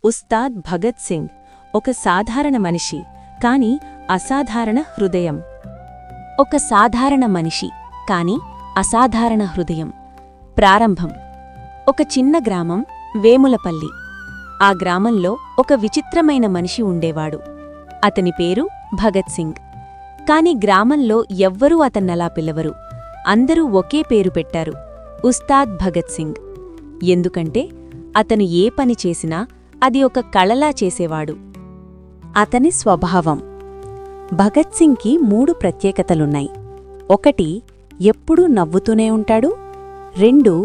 ఉస్తాద్ భగత్ సింగ్ ఒక సాధారణ మనిషి, కాని అసాధారణ హృదయం. ఒక సాధారణ మనిషి కాని అసాధారణ హృదయం. ప్రారంభం. ఒక చిన్న గ్రామం, వేములపల్లి. ఆ గ్రామంలో ఒక విచిత్రమైన మనిషి ఉండేవాడు. అతని పేరు భగత్ సింగ్. కాని గ్రామంలో ఎవ్వరూ అతన్నలా పిలవరు. అందరూ ఒకే పేరు పెట్టారు, ఉస్తాద్ భగత్ సింగ్. ఎందుకంటే అతను ఏ పని చేసినా అది ఒక కళలా చేసేవాడు. అతని స్వభావం. భగత్ సింగ్కి 3 ప్రత్యేకతలున్నాయి. 1 ఎప్పుడూ నవ్వుతూనే ఉంటాడు. 2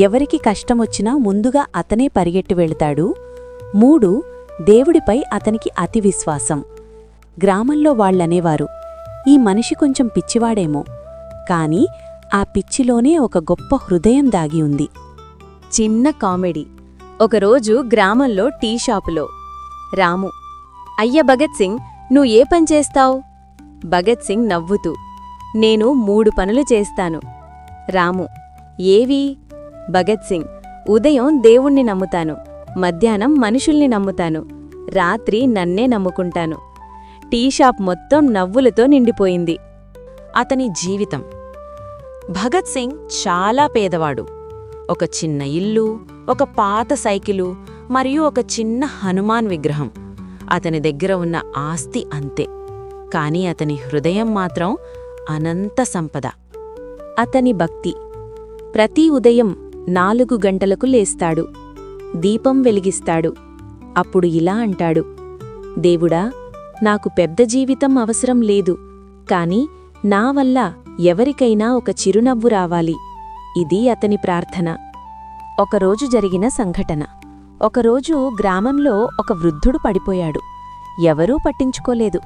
ఎవరికి కష్టమొచ్చినా ముందుగా అతనే పరిగెట్టి వెళతాడు. 3 దేవుడిపై అతనికి అతి విశ్వాసం. గ్రామంలో వాళ్లనేవారు, ఈ మనిషి కొంచెం పిచ్చివాడేమో, కాని ఆ పిచ్చిలోనే ఒక గొప్ప హృదయం దాగి ఉంది. చిన్న కామెడీ. ఒకరోజు గ్రామంలో టీ షాపులో రాము, అయ్య భగత్ సింగ్, నువ్వు ఏ పని చేస్తావు? భగత్ సింగ్ నవ్వుతూ, నేను 3 పనులు చేస్తాను. రాము, ఏవి? భగత్ సింగ్, ఉదయం దేవుణ్ణి నమ్ముతాను, మధ్యాహ్నం మనుషుల్ని నమ్ముతాను, రాత్రి నన్నే నమ్ముకుంటాను. టీ షాప్ మొత్తం నవ్వులతో నిండిపోయింది. అతని జీవితం. భగత్ సింగ్ చాలా పేదవాడు. ఒక చిన్న ఇల్లు, ఒక పాత సైకిలు మరియు ఒక చిన్న హనుమాన్ విగ్రహం. అతని దగ్గర ఉన్న ఆస్తి అంతే, కాని అతని హృదయం మాత్రం అనంత సంపద. అతని భక్తి. ప్రతి ఉదయం 4 గంటలకు లేస్తాడు, దీపం వెలిగిస్తాడు. అప్పుడు ఇలా అంటాడు, దేవుడా, నాకు పెద్ద జీవితం అవసరం లేదు, కాని నా వల్ల ఎవరికైనా ఒక చిరునవ్వు రావాలి. ఇది అతని ప్రార్థన. ఒకరోజు జరిగిన సంఘటన. ఒకరోజు గ్రామంలో ఒక వృద్ధుడు పడిపోయాడు. ఎవరూ పట్టించుకోలేదు.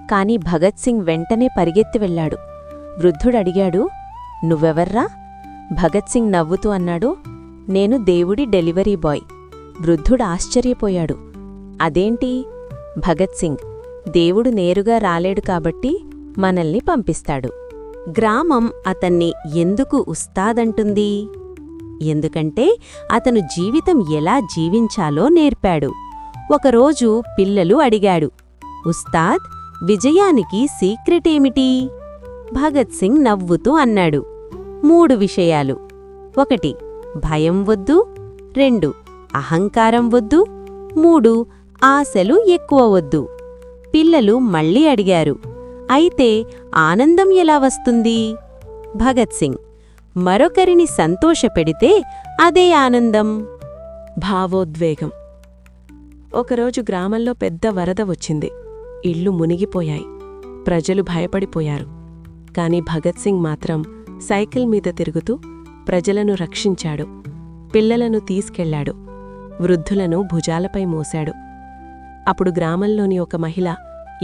కాని భగత్ సింగ్ వెంటనే పరిగెత్తి వెళ్లాడు. వృద్ధుడడిగాడు, నువ్వెవర్రా? భగత్ సింగ్ నవ్వుతూ అన్నాడు, నేను దేవుడి డెలివరీ బాయ్. వృద్ధుడు ఆశ్చర్యపోయాడు. అదేంటి? భగత్ సింగ్, దేవుడు నేరుగా రాలేడు కాబట్టి మనల్ని పంపిస్తాడు. గ్రామం అతన్ని ఎందుకు ఉస్తాదంటుంది? ఎందుకంటే అతను జీవితం ఎలా జీవించాలో నేర్పాడు. ఒకరోజు పిల్లలు అడిగాడు, ఉస్తాద్, విజయానికి సీక్రెటేమిటి? భగత్ సింగ్ నవ్వుతూ అన్నాడు, 3 విషయాలు. 1 భయం వద్దు, 2 అహంకారం వద్దు, 3 ఆశలు ఎక్కువ వద్దు. పిల్లలు మళ్ళీ అడిగారు, అయితే ఆనందం ఎలా వస్తుంది? భగత్ సింగ్, మరొకరిని సంతోషపెడితే అదే ఆనందం. భావోద్వేగం. ఒకరోజు గ్రామంలో పెద్ద వరద వచ్చింది. ఇళ్ళు మునిగిపోయాయి. ప్రజలు భయపడిపోయారు. కాని భగత్ సింగ్ మాత్రం సైకిల్ మీద తిరుగుతూ ప్రజలను రక్షించాడు. పిల్లలను తీసుకెళ్లాడు. వృద్ధులను భుజాలపై మోశాడు. అప్పుడు గ్రామంలోని ఒక మహిళ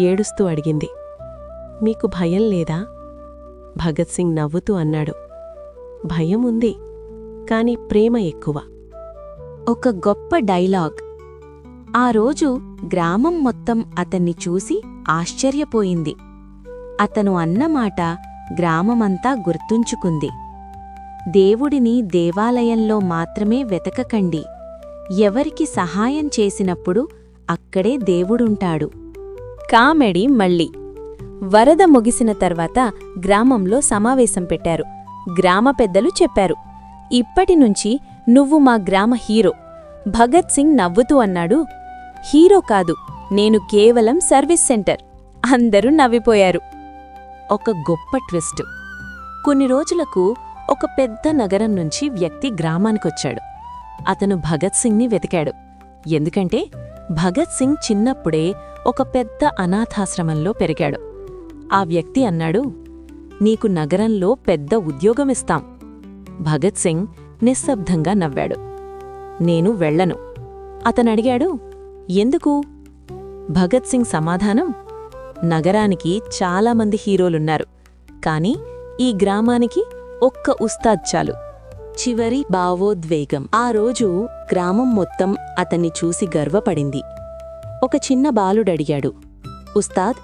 ఏడుస్తూ అడిగింది, మీకు భయం లేదా? భగత్ సింగ్ నవ్వుతూ అన్నాడు, భయం ఉంది, కాని ప్రేమ ఎక్కువ. ఒక గొప్ప డైలాగ్. ఆ రోజు గ్రామం మొత్తం అతన్ని చూసి ఆశ్చర్యపోయింది. అతను అన్నమాట గ్రామమంతా గుర్తుంచుకుంది. దేవుడిని దేవాలయంలో మాత్రమే వెతకకండి. ఎవరికి సహాయం చేసినప్పుడు అక్కడే దేవుడుంటాడు. కామెడీ మళ్ళీ. వరద ముగిసిన తర్వాత గ్రామంలో సమావేశం పెట్టారు. గ్రామ పెద్దలు చెప్పారు, ఇప్పటినుంచి నువ్వు మా గ్రామ హీరో. భగత్ సింగ్ నవ్వుతూ అన్నాడు, హీరో కాదు, నేను కేవలం సర్వీస్ సెంటర్. అందరూ నవ్విపోయారు. ఒక గొప్ప ట్విస్ట్. కొన్ని రోజులకు ఒక పెద్ద నగరం నుంచి వ్యక్తి గ్రామానికొచ్చాడు. అతను భగత్ సింగ్ని వెతికాడు. ఎందుకంటే భగత్ సింగ్ చిన్నప్పుడే ఒక పెద్ద అనాథాశ్రమంలో పెరిగాడు. ఆ వ్యక్తి అన్నాడు, నీకు నగరంలో పెద్ద ఉద్యోగమిస్తాం. భగత్ సింగ్ నిశ్శబ్దంగా నవ్వాడు. నేను వెళ్లను. అతనడిగాడు, ఎందుకు? భగత్ సింగ్ సమాధానం, నగరానికి చాలామంది హీరోలున్నారు, కాని ఈ గ్రామానికి ఒక్క ఉస్తాద్ చాలు. చివరి భావోద్వేగం. ఆ రోజు గ్రామం మొత్తం అతన్ని చూసి గర్వపడింది. ఒక చిన్న బాలుడడిగాడు, ఉస్తాద్,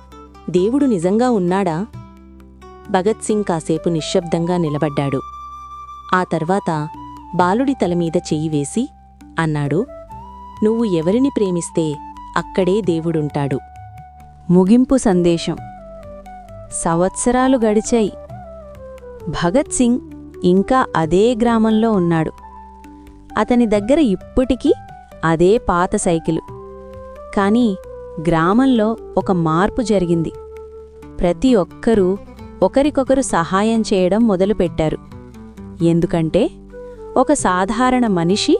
దేవుడు నిజంగా ఉన్నాడా? భగత్ సింగ్ కాసేపు నిశ్శబ్దంగా నిలబడ్డాడు. ఆ తర్వాత బాలుడి తలమీద చెయ్యి వేసి అన్నాడు, నువ్వు ఎవరిని ప్రేమిస్తే అక్కడే దేవుడుంటాడు. ముగింపు సందేశం. సంవత్సరాలు గడిచాయి. భగత్ సింగ్ ఇంకా అదే గ్రామంలో ఉన్నాడు. అతని దగ్గర ఇప్పటికీ అదే పాత సైకిలు. కాని గ్రామంలో ఒక మార్పు జరిగింది. ప్రతి ఒక్కరూ ఒకరికొకరు సహాయం చేయడం మొదలుపెట్టారు. ఎందుకంటే ఒక సాధారణ మనిషి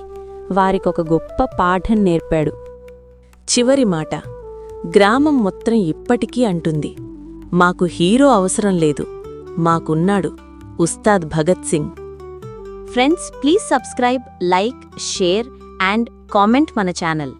వారికొక గొప్ప పాఠం నేర్పాడు. చివరి మాట. గ్రామం మొత్తం ఇప్పటికీ అంటుంది, మాకు హీరో అవసరం లేదు, మాకున్నాడు Ustaad Bhagat Singh. Friends, please subscribe, like, share and comment మన ఛానల్.